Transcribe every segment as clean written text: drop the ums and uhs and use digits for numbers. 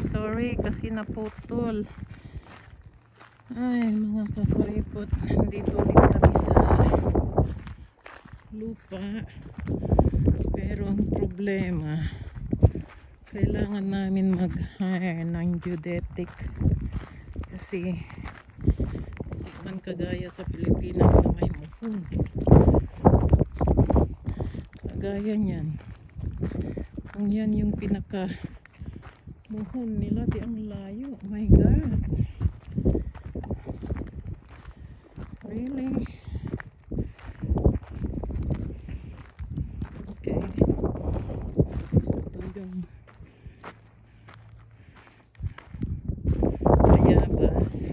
Sorry kasi naputol. Ay, mga kakuripot, nandito ulit kami sa lupa. Pero ang problema, kailangan namin mag-hire ng geodetic kasi hindi man kagaya sa Pilipinas na may muhon. Kagaya niyan, kung yan yung pinaka muhon nila, di ang layo. Oh my God, really? Okay, ito yung bayabas.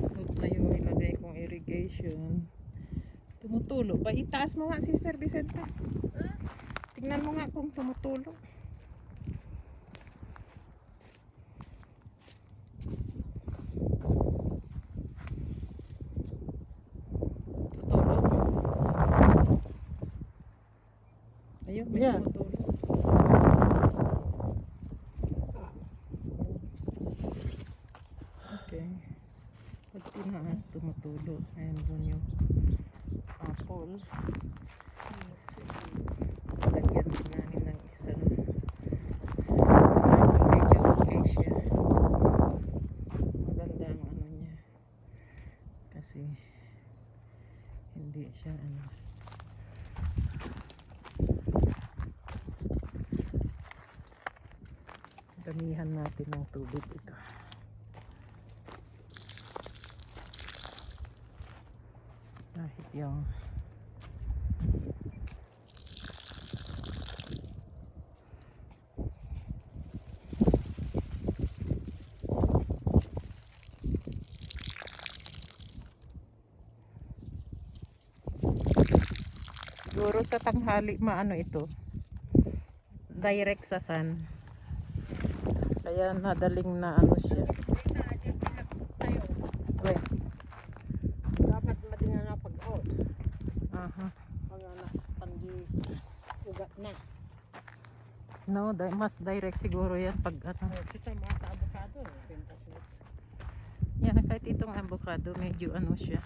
Ito na yung nilagay kong irrigation. Tumutulo ba? Itaas mo nga, Sister Vicenta. Tingnan mo nga kung tumutulo. Ayun, may tumutulo. Okay. Pag tinaas, tumutulo. Ayan doon yung apple. Lagyan din namin ng isang medyo okay siya. Maganda ang ano niya. Kasi hindi siya ano. Damihan natin ng tubig ito. Kahit yung siguro sa tanghali maano ito, direct sa sun, kaya nadaling na ano siya. Wait. Dapat madinga na pag-out. Aha. Mga nasaktan di ugat na. No, mas direct siguro yan pag ano. Kita mga avocado, pintas mo. Yan, kahit itong avocado medyo ano siya.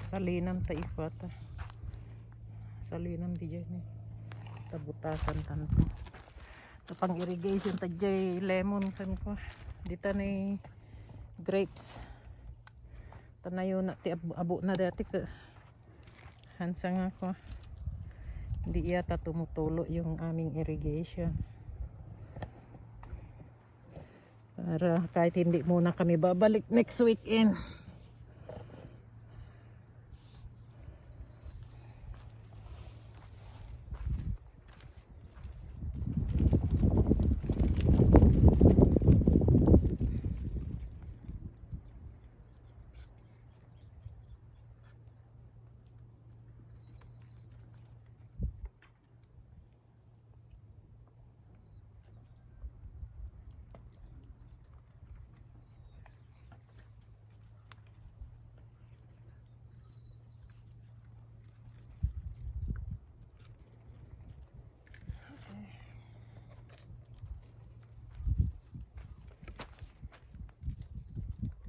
Salinam ta ifata. Salinam di dyan eh. Tabutasan tanto. Tapang irrigation ta jay lemon kan ko. Dita ni grapes. Tanayo na ti abo na dati ka. Hansang ako. Hindi yata tumutulo yung aming irrigation. Para kahit hindi muna kami babalik next weekend.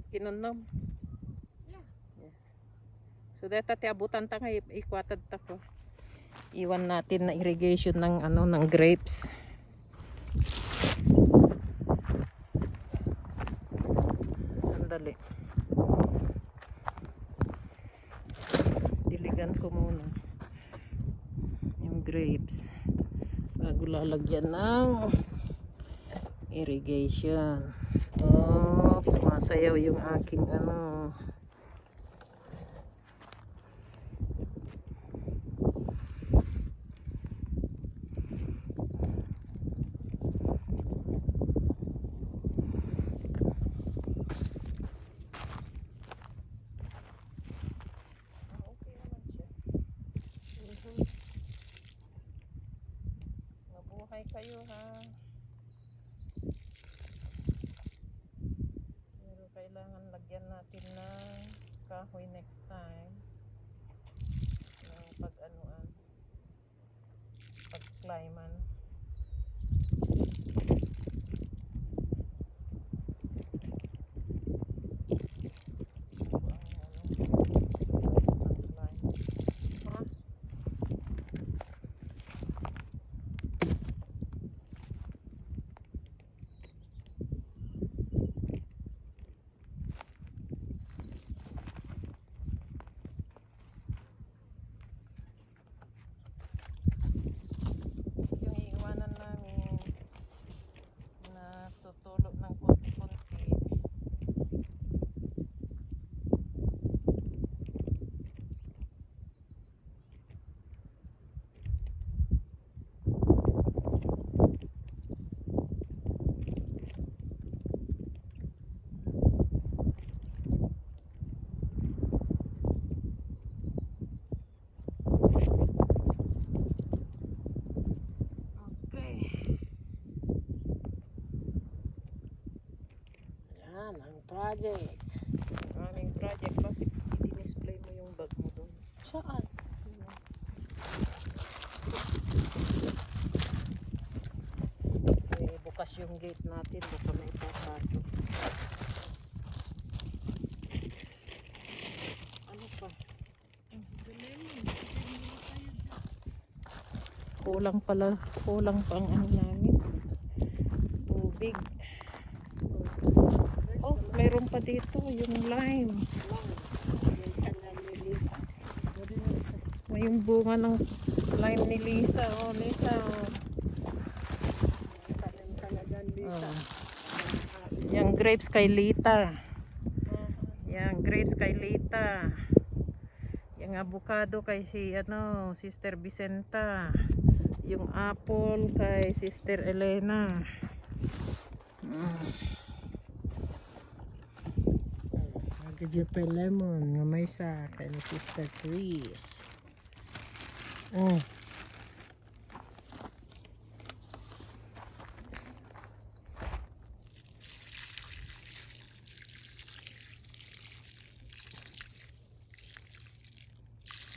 Kinunom. Yeah. So data ti abutan ta nga ikwatad ta ko. Iwan natin na irrigation ng ano ng grapes. Sandali. Diligan ko muna yung grapes bago lalagyan ng irrigation. Oh, sumasayaw yung aking ano. kayo ha. Pero kailangan lagyan natin ng kahoy next time. Ng pag-anuan. Pag-climbman. Yung iiwanan namin na tutulo ng konti-konti. Okay. Yan ang project. Aming project. Bakit i-display mo yung bag mo doon? Saan? Eh, bukas yung gate natin. Baka may papasok. Ano pa? Kulang pala. Kulang pa ang ano namin. Tubig. Oh, mayroon pa dito. Yung lime. May yung bunga ng lime ni Lisa. Oh, Lisa. Oh. Oh. Yung grapes kay Lita. Yung grapes kay Lita. Yung avocado kay si ano, Sister Vicenta. Yung apple kay Sister Elena. Gadyo pa lemon nga may sa kay ni Sister Chris.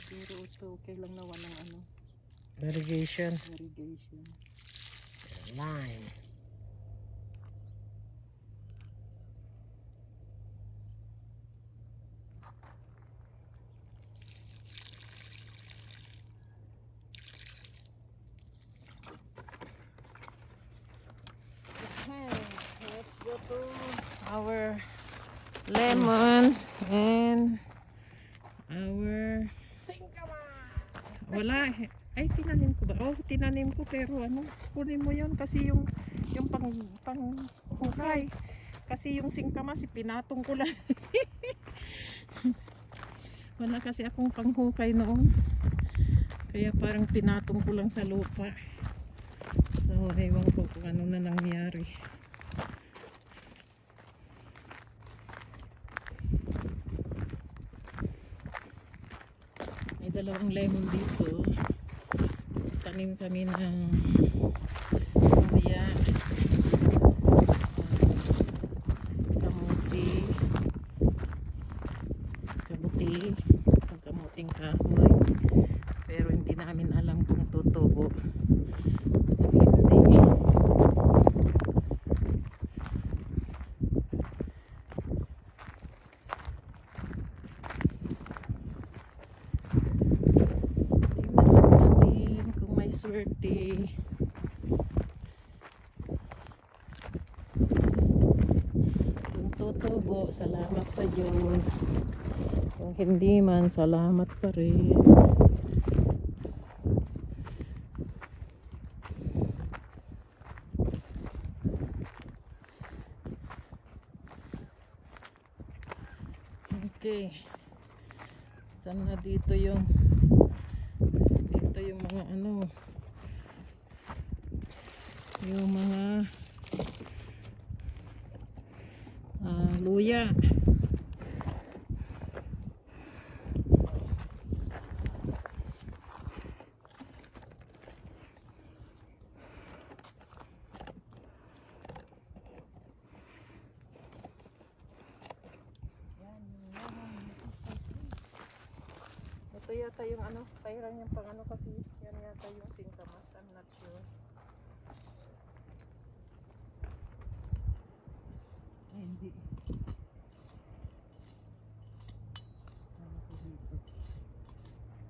Pero ito okay lang na walang ano, Irrigation. irrigation. Lime. Okay, let's go to our lemon and our wala ay tinanim ko ba? Oh, tinanim ko pero ano, kunin mo yon kasi yung pang hukay. Kasi yung singkamas pinatong ko lang. Wala kasi akong panghukay noon. Kaya parang pinatong ko lang sa lupa. So, ewan ko kung ano na nangyari. May dalawang lemon dito. Tanim kami ng luya, kamuti, kamuting kahoy. Pero hindi namin alam kung tutubo. Hindi. Kung may swerte. Kung tutubo, salamat sa Diyos. Kung hindi man, salamat pa rin. Okay. Saan na dito yung mga ano, yung mga luya. Ito yata yung ano, kailan yung pang ano kasi yan yata yung singkamas. I'm not sure. Ay, hindi. Ano ko dito?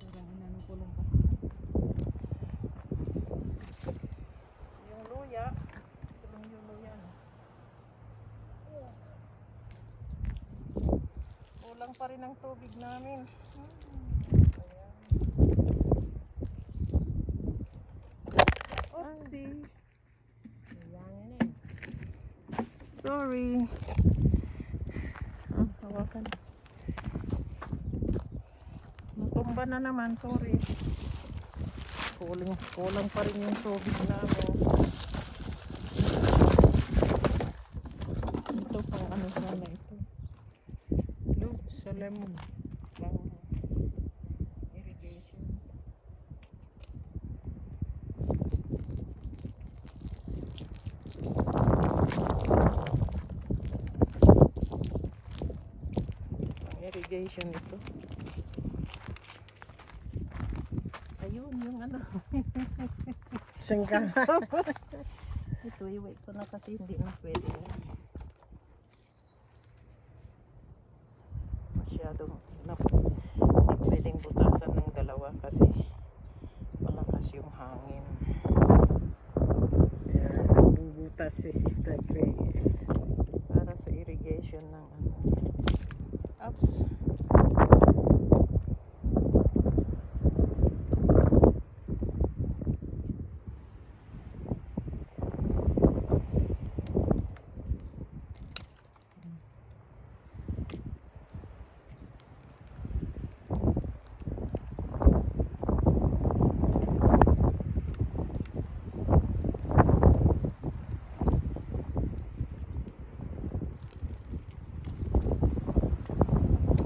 Parang inano ko lang kasi. Yung luya. Ito lang yung luya. No? Kulang pa rin ang tubig namin. Ayan. Oopsie. Sayangin eh. Sorry. Hawakan. Natumba na naman, sorry. Kulang pa rin yung tubig namin. Ito pang ano sana ito. Look, sa lemon. Pang irrigation. Pang irrigation ito. Ayun, yung ano. Singkamas. Ito, i-wait ko na kasi hindi na pwede na. Masyadong hindi pwedeng butasan ng dalawa kasi malakas yung hangin. Ayan, nagbubutas si Sister Chris. Para sa irrigation ng ano. Ups.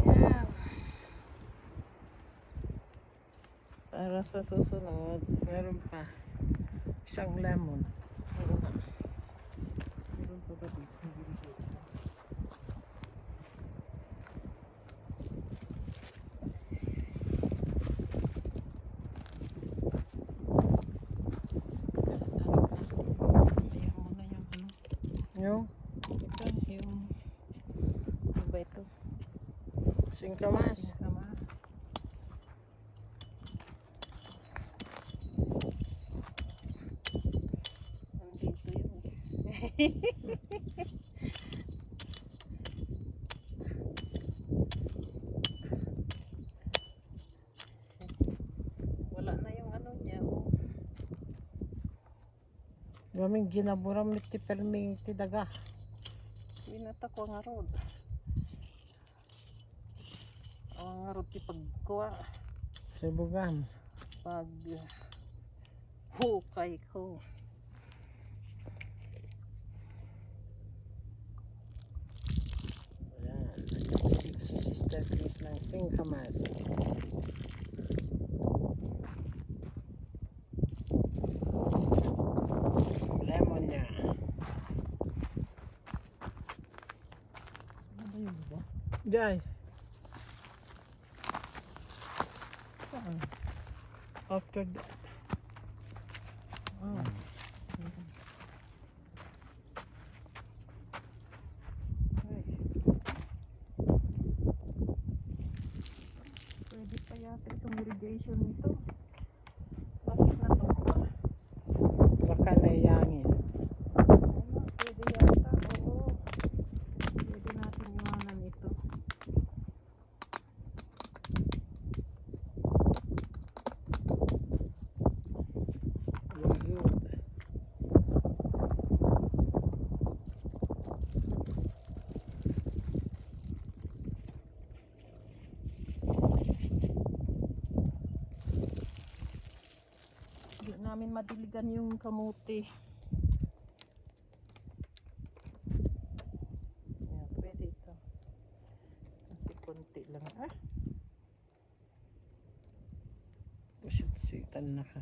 Yeah. Para sa susunod. Meron pa. Isang lemon. Oo nga. Meron pa ba dito? Ayan muna yung ano. Yung Ito, yung ano ba ito? singkamas. Singkamas. Nandito yun. Wala na yung ano niya. Oh. Gaming ginaburam iti perming ti daga. Binata ko nga rod. Ang nga rod ti pagkuha. Sa bugan. Pag hukay ko. Ayan, nagkapilig si Sister Chris ng singkamas. Lemon niya. Ano ba yun ba? Jai. Saan? After that. Oh. Ay. Pwede pa yata itong irrigation nito. Bakit na to? Baka nayangin. Oo nga, pwede yata. Oo. Pwede natin iwanan ito. Very good. Hindi namin madiligan yung kamuti. Ayan, pwede ito. Kasi konti lang. Ah, Pusit-sitan na ka.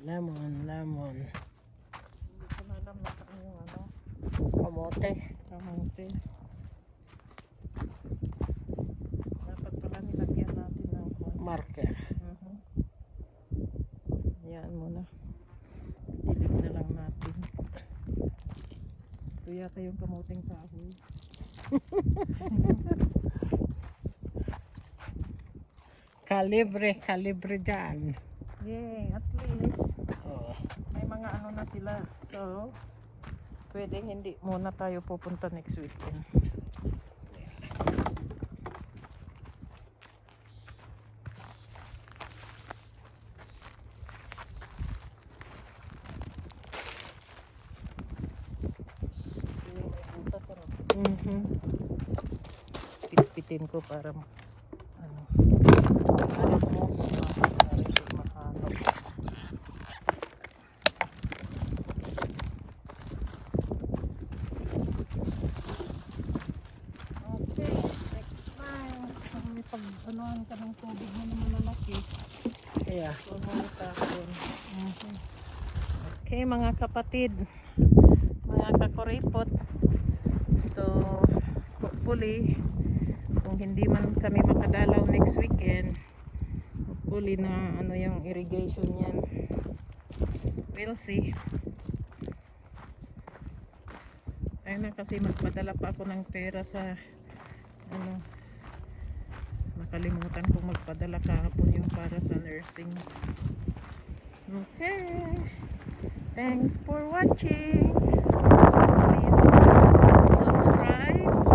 Lemon, lemon. hindi ko na alam na saan yung ano, Kamote. kamuti. marker. Yan muna. Dilig na lang natin. Ito yata yung kamuting kahoy. Kalibre dyan. Yay, at least Oh. may mga ano na sila. So, pwedeng hindi muna tayo pupunta next weekend. Yung may butas, ano? Pitpitin ko para ano, Alam mo, para hindi mahanap. Okay, next time. Kung may pag-anuhan ka ng tubig mo na malalaki, kaya, pumunta ka dun. Okay, mga kapatid, mga kakuripot. So, hopefully, kung hindi man kami makadalaw next weekend, hopefully na ano yung irrigation yan. We'll see. Ay na kasi magpadala pa ako ng pera sa ano, nakalimutan kong magpadala kahapon yung para sa nursing. Okay, thanks for watching. Please subscribe